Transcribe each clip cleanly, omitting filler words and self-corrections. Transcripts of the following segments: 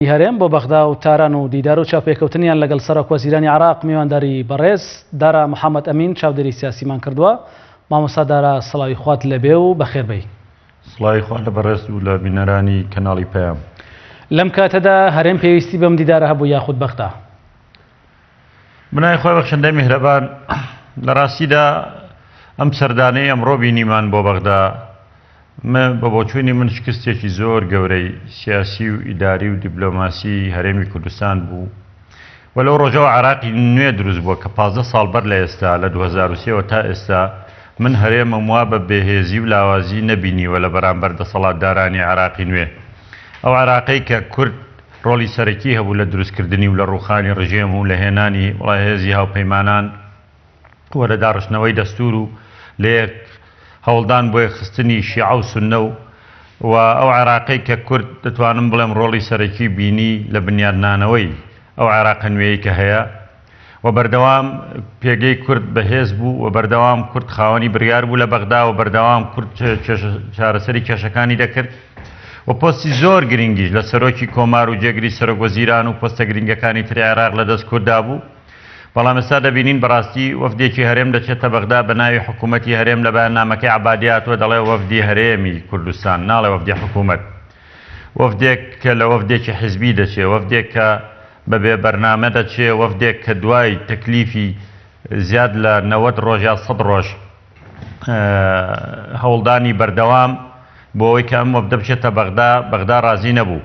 هەرێم بۆ بەغدا و تاران و دیدار و چاوپێکەوتنیان لەگەڵ سەرۆک وەزیرانی عراق میوانداری بەڕێز دارا محەممەد ئەمین چاودێری سیاسیمان کردووە. مامۆستا دارا سڵاوی خوات لەبێ و بەخێربەی. سڵاوی خوات لە بەڕێز و لە بینەرانی کەناڵی پەیام. لەم کاتەدا هەرێم پێویستی بەم دیدارە هەبوو یاخود بەغدا؟ بنای خۆی بەخشندەی میهرەبان، لە ڕاستیدا ئەم سەردانەی ئەمڕۆ بینیمان بۆ بەغدا بە بۆچوونی من شکستێکی زۆر گەورەی سیاسی و ئیداری و دیپلۆماسی هەرێمی کوردستان بوو و لەو ڕۆژەوە عراقی نوێ دروست بووە کە 15 ساڵ بەر لە ئێستا لە 2003 تا ئێستا من هەرێمم وا بە بێهێزی و لاوازی نەبینیوە لە بەرامبەر دەسەڵاتدارانی عراقی نوێ. ئەو عراقەی کە کورد ڕۆڵی سەرەکی هەبوو لە دروستکردنی و لە ڕووخانی ڕژێم و لە هێنانی وڵای هێزی هاوپەیمانان وەرە داڕشتنەوەی دەستور و لە یەک هەوڵدان بۆی خستنی شیعە و سوننە و ئەو عراقەی کە کورد دەتوانم بڵێم ڕۆڵی سەرەکی بینی لە بنیادنانەوەی ئەو عراقە نوێیە کە هەیە و بەردەوام پێگەی کورد بەهێز بوو و بەردەوام کورد خاوەنی بڕیار بوو لە بەغدا و بەردەوام کورد چارەسەری کێشەکانی دەکرد و پۆستی زۆر گرنگیش لە سەرۆکی کۆمار و جێگری سەرۆک وەزیران و پۆستە گرنگەکانی تری عێراق لەدەست کوردا بوو. بەڵام ئێستا دەبینین بەڕاستی وەفدێکی هەرێم دەچێتە بەغدا بە ناوی حکوومەتی هەرێم لە بەیاننامەکەی عەبادیاتوە دەڵێ وەفدی هەرێمی کوردستان، ناڵێ وەفدی حکوومەت. وەفدێک کە لە وەفدێکی حیزبی دەچێ، وەفدێک کە بەبێ بەرنامە دەچێ، وەفدێک کە دوای تەکلیفی زیاد لە 90 ڕۆژ یا 100 ڕۆژ هەوڵدانی بەردەوام بۆ ئەوەی کە ئەم وەفدە بچێتە بەغدا، بەغدا ڕازی نەبوو.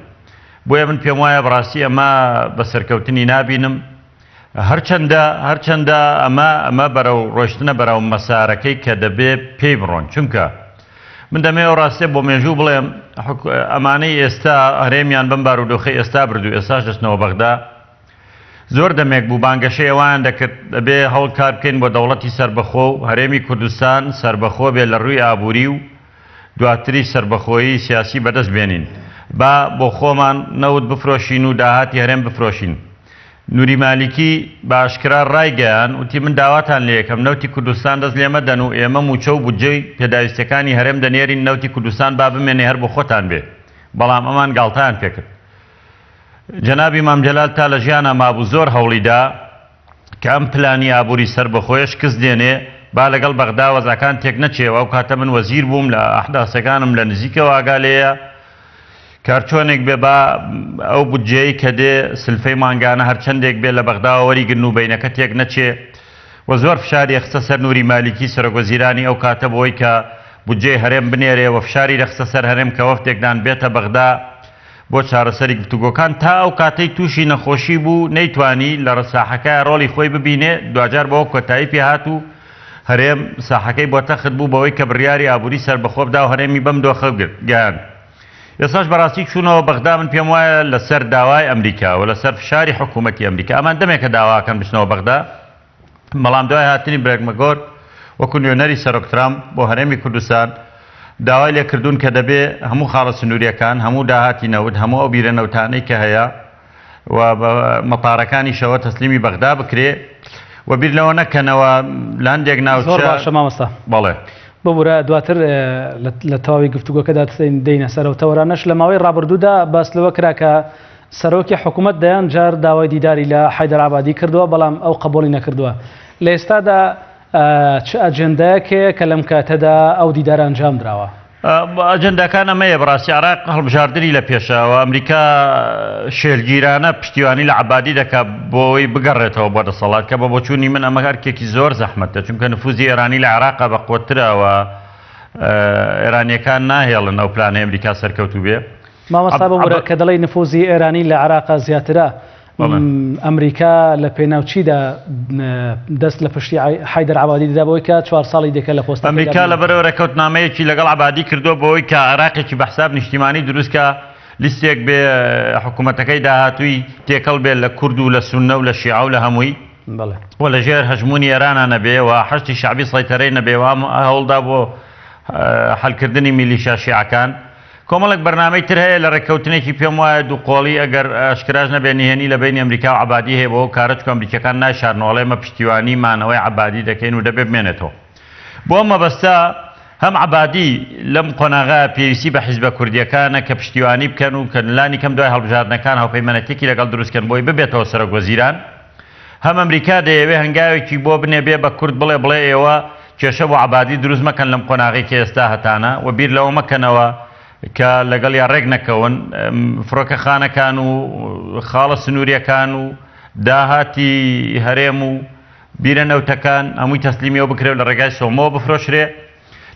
بۆیە من پێم وایە بەڕاستی ئەمە بە سەرکەوتنی نابینم، هەرچەندە ئەمە بەرەو ڕۆیشتنە بەرەو مەسارەکەی کە دەبێ پێی بڕۆن. چونکە من دەمەوێت ڕاستێ بۆ مێژوو بڵێم ئەمانەی ئێستا هەرێمیان بەم بارودۆخەی ئێستا بردو ئێستاش دەچنەوە بەغدا زۆر دەمێک بوو بانگەشەی ئەوان دەکرد دەبێ هەوڵ کار بکەین بۆ دەوڵەتی سربەخۆ و هەرێمی کوردستان سربەخۆ بێ لە ڕووی ئابووری و دواتری سربەخۆیی سیاسی بەدەست بێنین، با بۆ خۆمان نەوت بفرۆشین و داهاتی هەرێم بفرۆشین. نوری مالیکی باشکرا ڕایگەیان وتی من داواتان لێ یەکەم نەوتی کوردستان دەست لێمە دەن و ئێمە موچە و بودجەی پێداویستەکانی هەرێم دەنێرین نەوتی کوردستان با بمێنێ هەر بۆ خۆتان بێ. بەڵام ئەمان گاڵتەیان پێکرد. جەنابی مام جەلال تا لە ژیانە مابوو زۆر هەوڵیدا کە ئەم پلانی ئابووری سەربەخۆیە شکست دێنێ با لەگەڵ بەغدا وەزاکان تێک نەچێەوە. ئەو کاتە من وەزیر بووم لە ئەحداسەکانم لە نزیکەوە ئاگالەیە کارچۆنێک بێ با ئەو بودجەی کە دێ سلفەی مانگانە هەرچەندێک بێ لە بەغداوە وەریگرن و بینەکە تێک نەچێ و زۆر فشاری خستە سەر نوری مالیکی سەرۆک وەزیرانی ئەو کاتە بۆی کە بودجەی هەرێم بنێرێ و فشاری رەخستە سەر هەرێم کە وەفتێکدان بێتە بەغدا بۆ چارەسەری گفتوگۆکان تا ئەو کاتەی تووشی نەخۆشی بوو نەیتوانی لە ڕساحەکە ڕۆڵی خۆی ببینێ. دوجار بەوە کۆتایی پێ هات و هەرێم ساحەکەی بۆ تەخت بوو بەوەی کە بڕیاری ئابووری سەربەخۆ بدا و هەرێمی بەم دۆخە گیان. ئێستاش بەڕاستی چوونەوە بەغدا من پێم وایە لەسەر داوای ئەمریکا و لەسەر فشاری حکوومەتی ئەمریکا ئەمان دەمێکە داواکەن بچنەوە بەغدا. بەڵام دوای هاتنی برێکمەگۆر وەکو نوێنەری سەرۆک ترامپ بۆ هەرێمی کوردستان داوای لێکردوون کە دەبێ هەموو خاڵە سنووریەکان، هەموو داهاتی نەوت، هەموو ئەو بیرە نەوتانەی کە هەیە و مەپارەکانی شەوە تەسلیمی بەغدا بکرێ و بیر لەوە نەکەنەوە لاندێک ناوچە. زۆر باشە مامۆستا. بەڵێ ببوورە دواتر لە تەواوی گفتوگۆکەدا دەینە سەرەوتەوەرانەش لە ماوەی ڕابردوودا باس لەوە کرا کە سەرۆکی حکوومەت دەیان جار داوای دیداری لە حەیدەر عەبادی کردووە بەڵام ئەو قبوڵی نەکردووە. لە ئێستادا چ ئەجەندایەکەیە کە لەم کاتەدا ئەو دیدارە ئەنجام درراوە؟ ئەجەندەکان ئەمەیە بەڕاستی عێراق هەڵبژاردنی لە پێشەوە ئەمریکا شێرگیرانە پشتیوانی لە عەبادی دەکات بۆی بگەڕێتەوە بۆ دەسەڵات کە بە بۆچوونی من ئەمە هەرکێکی زۆر زەحمەتە چونکە نفوزی ئێرانی لە عێراقا بە قوترەوە ئێرانیەکان ناهێڵن ئەو پلانەی ئەمریکا سەرکەوتوو بێ. مامۆستا ببوورە کە دەڵێی نفوزی ئێرانی لە عێراقا زیاترە، ئەمریکا لە پێناوچیدا دەست لە پشتی حەیدەر عەبادی دەدا بۆی کە 4 ساڵی دەکە لە پۆستەکە. ئەمریکا لەبەرەوە ڕێکەوتنامەیەکی لەگەڵ عەبادی کردووە بۆی کە عێراقێکی بە حساب نیشتیمانی دروستکە لیستێک بێ حکوومەتەکەی داهاتووی تێکەڵ بێت لە کورد و لە سوننە و لە شیعە و لە هەمووی و لە ژێر هەژمونی ئێرانە نەبێ و حەشتی شعبی سەیطرەی نەبێ و هەوڵدا بۆ حەلکردنی میلیشیا شیعەکان. کۆمەڵێک بەرنامەی تر هەیە لە ڕێککەوتنێکی پێم وایە دووقۆڵی ئەگەر ئاشکراژ نەبێ نهێنی لە بینی ئەمریکا و عەبادی هەیە بۆ کارە چکە ئەمریکەکان ناشارنەوە ئەڵێ ئێمە پشتیوانی مانەوەی عەبادی دەکەین و دەبێ بمێنێتەوە. بۆ ئەمە بەستە هەم عەبادی لەم قۆناغا پێویستی بە حیزبە کوردیەکانە کە پشتیوانی بکەن و کە لانی کەم دوای هەڵبژاردنەکان هاوپەیمانەتێکی لەگەڵ دروستکەن بۆی ببێتەوە سەرۆکوەزیران. هەم ئەمریکا دەیەوێ هەنگاوێکی بۆ بنێ بێ بە کورد بڵێ ئێوە کێشە بۆ عەبادی دروست مەکەن لەم قۆناغی کە ئێستا هەتانە و بیر لەوە مەکەنەوە کە لەگەڵ یا ڕێک نەکەون فڕۆکەخانەکان و خاڵە سنووریەکان و داهاتی هەرێم و بیرە نەوتەکان هەمووی تەسلیمیەوە بکرێت لە ڕێگای سۆمەوە بفرۆشرێ.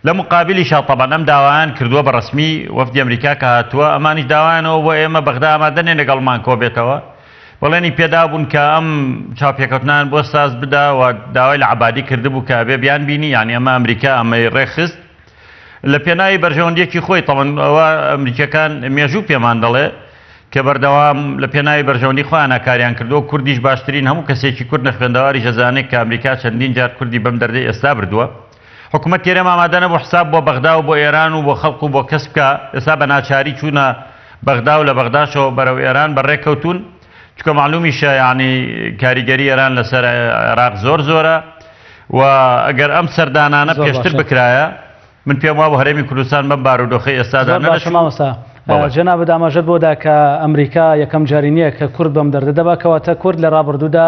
لە مقابلی شاتەبان ئەم داوایان کردووە بە ڕسمی وەفدی ئەمریکا کە هاتووە ئەمانیش داوایانەوە بۆ ئێمە بەغدا ئامادەنێ لەگەڵمان کۆ بێتەوە بەڵێنی پێدا بوون کە ئەم چاپێکەوتنان بۆ ساز بدا و داوای لە عەبادی کردبوو کە بێ بیان بینی یعنی ئەمە ئەمریکا ئەمەی ڕێخست لە پێناوی بەرژەوەندیەکی خۆی تەڵەن ئەوە ئەمریکەکان مێژوو پێمان دەڵێ کە بەردەوام لە پێناوی بەرژەوەندی خۆیان ناکاریان کردو کوردیش باشترین هەموو کەسێکی کورد نەخوێندەواری ژەزانێت کە ئەمریکا چەندین جار کوردی بەم دەردەی ئێستا بردووە. حکوومەت تێرەم ئامادەنە بۆ حساب بۆ بەغدا و بۆ ئێران و بۆ خەڵق و بۆ کەس بکە ئێستا بە ناچاری چوونە بەغدا و لە بەغداشەوە بەرەو ئێران بەڕێکەوتون چکە معلومیشە یعنی کاریگەری ئێران لەسەر عێراق زۆرە و ئەگەر ئەم سەردانانە پێشتر بکرایە من پێم وابوو هەرێمی کوردستان بەم بارودۆخەی ئێستادا نەدەچوو. جەناب دامەژەر بۆدا کە ئەمریکا یەکەم جاری نییە کە کورد بەم دەردە دەباکەواتە کورد لە ڕابردوودا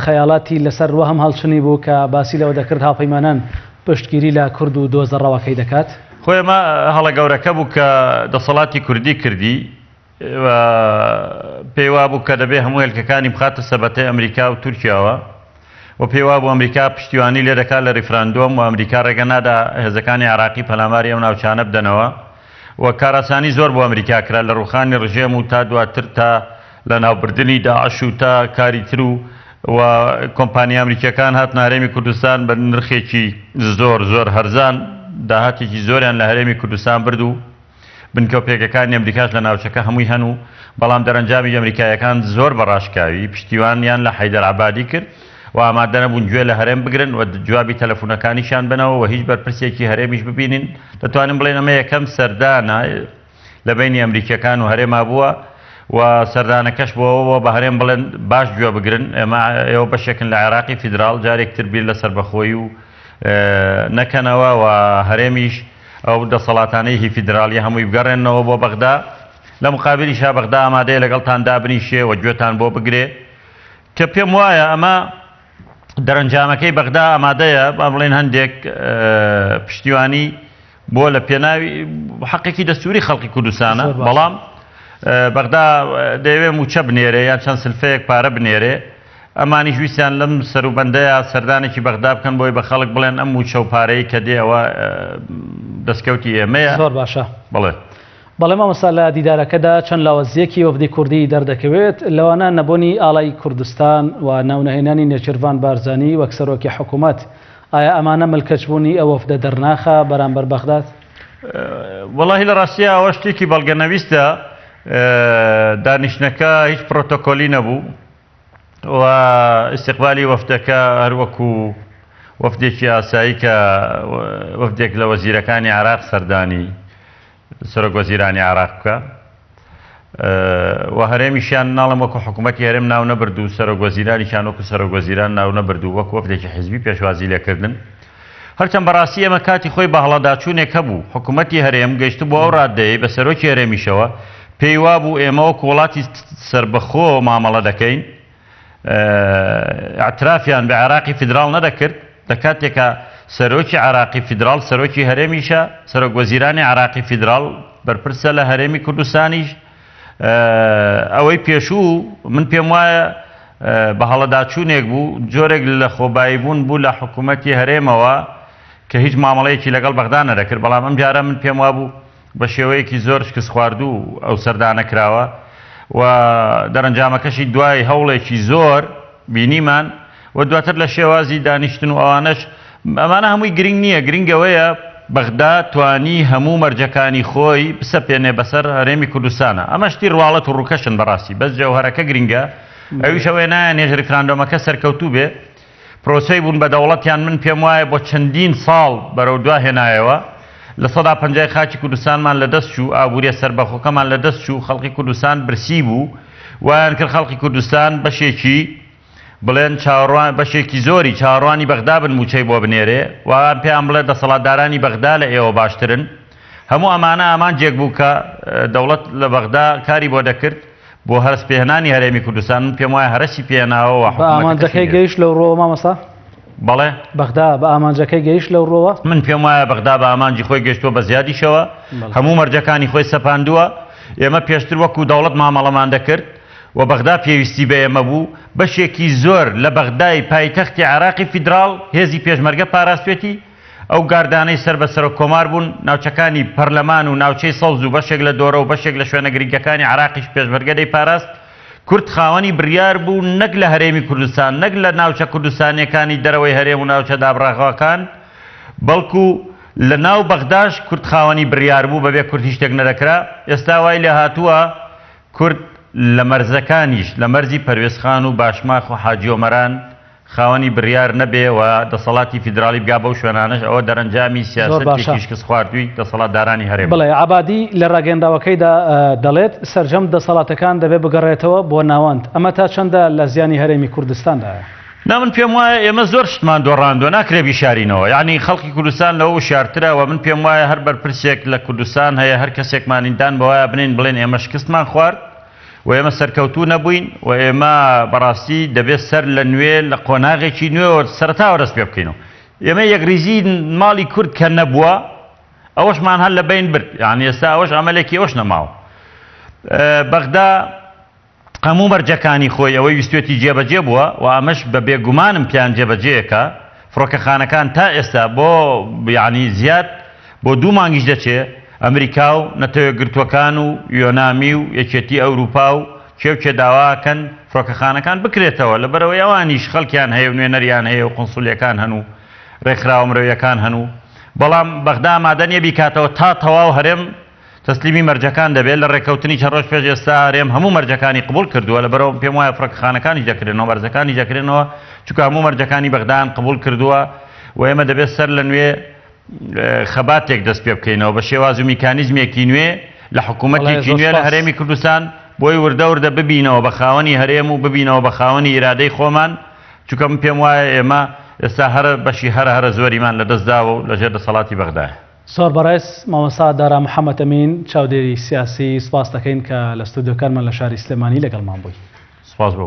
خەیاڵاتی لەسەر وە هەم هەڵچنی بوو کە باسی لەوە دەکرد هاوپەیمانان پشتگیری لە کورد و دۆزەڕەوەکەی دەکات. خۆی ئەمە هەڵە گەورەکە بوو کە دەسەڵاتی کوردی کردی پێی وابوو کە دەبێ هەموو هێلکەکانی بخاتە سەبەتەی ئەمریکا و تورکیاوە و پێی وابوو ئەمریکا پشتیوانی لێ دەکات لە ریفراندۆم و ئەمریکا ڕێگە نادا هێزەکانی عێراقی پەلاماری ئەم ناوچانە بدەنەوە و کارەسانی زۆر بۆ ئەمریکا کرا لە ڕوخانی ڕژێم و تا دواتر تا لە ناوبردننی داعش و تا کاری تر و کۆمپانیا ئەمریکیەکان هات هەرێمی کوردستان بە نرخێکی زۆر هەرزان داهاتێکی زۆریان لە هەرێمی کوردستان برد و بنکەوپێکەکانی ئەمریکاش لە ناوچەکە هەمووی هەن و بەڵام دەرەنجامی ئەمریکایەکان زۆر بەڕاشکاوی پشتیوانیان لە حەیدەر عەبادی کرد و ئامادە نەبوون گوێ لە هەرێم بگرن و جوابی تەلەفۆنەکانیشان بنەوە و هیچ بەرپرسێکی هەرێمیش ببینین دەتوانین بڵێن ئەمە یەکەم سەردانە لە بینی ئەمریکیەکان و هەرێما بووە و سەردانەکەش بۆەوە بە هەرێم بڵێن باش گوێ بگرن ئێوە بەشێکن لە عێراقی فیدرال جارێکتر بیر لەسەر بەخۆی و نەکەنەوە و هەرێمیش ئەو دەسەڵاتانەی هی فیدراالی هەمووی بگەڕێنەوە بۆ بەغدا لە مقابلی شا بەغدا ئامادەیە لەگەڵتان دابنیشێ و گوێتان بۆ بگرێ کە پێم وایە ئەمە دەرەنجامەکەی بەغدا ئامادەیە با بڵێن هەندێک پشتیوانی بۆ لە پێناوی حەقێکی دەستوری خەڵکی کوردستانە بەڵام بەغدا دەیەوێ موچە بنێرێ یان چەند سلفەیەک پارە بنێرێ ئەمانی ویسیان لەم سەروبەندەیە سەردانێکی بەغدا بکەن بۆی بە خەڵک بڵێن ئەم موچە و پارەی کە دێەوە دەستکەوتی ئێمەیە. زۆر باشە بڵێ بەڵێ مامۆستا لە دیدارەکەدا چەند لاوەزیەکی وەفدی کوردی دەردەکەوێت لەوانە نەبوونی ئاڵای کوردستان و ناونەهێنانی نێچیروان بارزانی وەک سەرۆکی حکوومەت ئایا ئەمانە ملکەچبوونی ئەو وەفدە دەرناخە بەرامبەر بەغداد؟ وەڵاهی لە ڕاستیە ئەوە شتێکی بەڵگەنەویستە دانیشتنەکە هیچ پرۆتۆکۆلی نەبوو و استقبالی وەفدەکە هەروەکو وەفدێکی ئاسایی کە وەفدێک لە وەزیرەکانی عێراق سەردانی سەرۆک وەزیرانی عێراق بکە و هەرێمیشیان ناڵم وەکو حکوومەتی هەرێم ناو نەبرد و سەرۆک وەزیرانیشان وەکو سەرۆک وەزیران ناو نەبرد و وەکو وەفدێکی حیزبی پێشوازی لێکردن هەرچەند بەڕاستی ئەمە کاتی خۆی بە هەڵەداچوونێک هەبوو حکوومەتی هەرێم گەیشت بۆ ئەو ڕادەیە بە سەرۆکی هەرێمیشەوە پێی وابوو ئێمە وەکو وڵاتی سربەخۆ مامەڵە دەکەین اعترافیان بە عێراقی فیدراڵ نەدەکرد لە کاتێکە سەرۆکی عێراقی فیدراڵ سەرۆکی هەرێمیشە سەرۆک وەزیرانی عێراقی فیدراڵ بەرپرسە لە هەرێمی کوردستانیش ئەوەی پێشوو من پێم وایە بە هەڵەداچوونێک بوو جۆرێک لە خۆبایی بوون بوو لە حکوومەتی هەرێمەوە کە هیچ مامەڵەیەکی لەگەڵ بەغدا نەدەکرد بەڵام ئەم جارە من پێم وابوو بە شێوەیەکی زۆر شکست خواردوو ئەو سەردانە کراوە و دەرەنجامەکەشی دوای هەوڵێکی زۆر بینیمان و دواتر لە شێوازی دانیشتن و ئەوانەش ئەمانە هەمووی گرنگ نییە گرنگەوەیە بەغدا توانی هەموو مەرجەکانی خۆی بسەپێنێ بەسەر هەرێمی کوردستانە ئەمە شتی ڕواڵەت و ڕووکەشن بەڕاستی بەس جەوهەرەکە گرنگە ئەویشەوەی نایە نێژ ریفراندۆمەکە سەرکەوتوو بێ پرۆسەی بوون بە دەوڵەتیان من پێم وایە بۆ چەندین ساڵ بەرەو دوا هێنایەوە لە 150 خاکی کوردستانمان لەدەست چوو ئابووریە سەربەخۆکەمان لەدەست چوو خەڵکی کوردستان برسی بوو وایان کرد خەڵکی کوردستان بەشێکی بڵێن چاوەڕوان بەشێکی زۆری چاوەڕوانی بەغدا بن موچەی بۆ بنێرێ وان پێیان بڵێ دەسەڵاتدارانی بەغدا لە ئێوە باشترن هەموو ئەمانە ئامانجێک بوو کە دەوڵەت لە بەغدا کاری بۆ دەکرد بۆ هەرس پێهێنانی هەرێمی کوردستان من پێم وایە هەرسی پێهێناوە بە ئامانجەکەی گەیشت لەو ڕۆوە مامەسا بەڵێ بەغدا بە ئامانجەکەی گەیشت لەو ڕۆوە من پێم وایە بەغدا بە ئامانجی خۆی گەشتووە بە زیادیشەوە هەموو مەرجەکانی خۆی سەپاندووە ئێمە پێشتر وەکو دەوڵەت مامەڵەمان دەکرد و بەغدا پێویستی بە ئێمە بوو بەشێکی زۆر لە بەغدای پایتەختی عراقی فیدراڵ هێزی پێشمەرگە پاراستوێتی ئەو گاردانەی سەر بەسەر و کۆمار بوون ناوچەکانی پەرلەمان و ناوچەی سەوز و بەشێک لە دۆرە و بەشێک لە شوێنە گرنگەکانی عراقیش پێشمەرگە دەیپاراست کورد خاوەنی بڕیار بوو نەک لە هەرێمی کوردستان نەک لە ناوچە کوردستانیەکانی دەرەوەی هەرێم و ناوچە دابڕاغاکان بەڵکو لە ناو بەغداش کورد خاوەنی بڕیار بوو بەبێ کورد هیچ شتێک نەدەکرا ئێستا وای لێ هاتووە کورد لە مەرزەکانیش لە مەرزی پەروێزخان و باشماخ و حاجی ئۆمەران خاوەنی بڕیار نەبێ و دەسەڵاتی فیدراڵی بگا بەو شوێنانەش ئەوە دەرەنجامی سیاسەتێکیش کەس خواردووی دەسەڵاتدارانی هەرێم بڵێ عەبادی لە ڕاگەنداوەکەیدا دەڵێت سەرجەم دەسەڵاتەکان دەبێ بگەڕێتەوە بۆ ناوەند ئەمە تا چەندە لە زیانی هەرێمی کوردستاندایە من پێم وایە ئێمە زۆر شتمان دۆڕاندووە ناکرێ بیشارینەوە یعنی خەڵکی کوردستان لەوە شارترەوە من پێم وایە هەر بەرپرسێک لە کوردستان هەیە هەر کەسێکمانیندان بەوایە بنین بڵێن ئێمە شکستمان خوارد و ئێمە سەرکەوتوو نەبووین و ئێمە بەڕاستی دەبێت سەر لە نوێ لە قۆناغێکی نوێ سەرتاوە دەست پێ بکەینەوە ئێمە یەکریزی ماڵی کورد کە نەبووە ئەوەشمان هەر لە بین برد یعنی ئێستا ئەوەش ئەمەلێکی ئەوش نەماوە بەغدا هەموو مەرجەکانی خۆی ئەوەی ویستێتی جێبەجێ بووە و ئەمەش بە بێگومانم پیان جێبەجێیەکە فڕۆکەخانەکان تا ئێستا بۆ یعنی زیاد بۆ 2 مانگیش دەچێت ئەمریکا و نەتەوە گرتوەکان و یۆنامی و یەکێتی ئەوروپا و کێوکێ داواکەن فڕۆکەخانەکان بکرێتەوە لەبەرەوەی ئەوانیش خەڵکیان هەیە و نوێنەریان هەیە و قونسولیەکان هەن و ڕێکخراوە مرۆیەکان هەن و بەڵام بەغدا ئامادە بیکاتەوە تا تەواو هەرێم تەسلیمی مەرجەکان دەبێت لە ڕێکەوتنی چەند ڕۆژ پێش ئێستا هەرێم هەموو مەرجەکانی قبول کردووە لەبەرەوە پێم وایە فڕۆکەخانەکانی دەکرێنەوە مەرجەکانی دەکرێنەوە چونکە هەموو مەرجەکانی بەغدایان قبول کردووە و ئێمە دەبێت سەر لە نوێ خەباتێک دەست پێ بکەینەوە بە شێواز و میکانیزمێکی نوێ لە حکوومەتێکی نوێ لە هەرێمی کوردستان بۆی وردە وردە ببینەوە بە خاوەنی هەرێم و ببینەوە بە خاوەنی ئیرادەی خۆمان چونکە من پێم وایە ئێمە ئێستا هەرە بەشی هەرە زۆریمان لە دەستداوە و لەژێر دەسەڵاتی بەغدایە زۆر بەڕێز مامۆستا دارا محەممەد ئەمین چاودێری سیاسی سپاس دەکەین کە لە ستودیۆکانمان لە شاری سلێمانی لەگەڵمان بووی سپاس بۆ